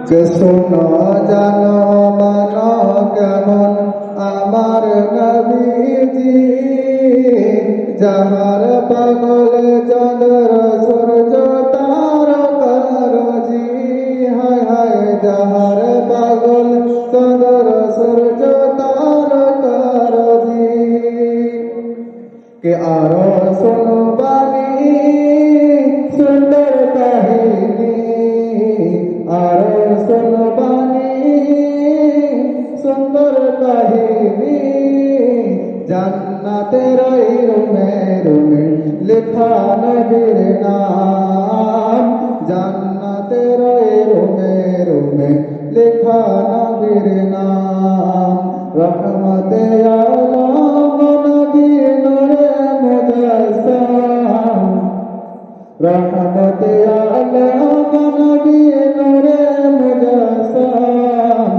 কে শোনো জানো মানো কেমন আমার নবীজি, যাহার পাগল চন্দ্র সূর্য তারকারজি। হায় হায় যাহার পাগল চন্দ্র সূর্য তারকারজি। কে আরো শোনো বাণী সুন্দর কাহিনী, আরো শোনো বাণী সুন্দর কাহিনী। জান্নাতের ওই রুমে রুমে লেখা নবীর নাম, জান্নাতের ওই রুমে রুমে লেখা নবীর নাম। রহমতে আলম নবী নূরে মুজাসসাম, রহমতে আলম নবী নূরে মুজাসসাম।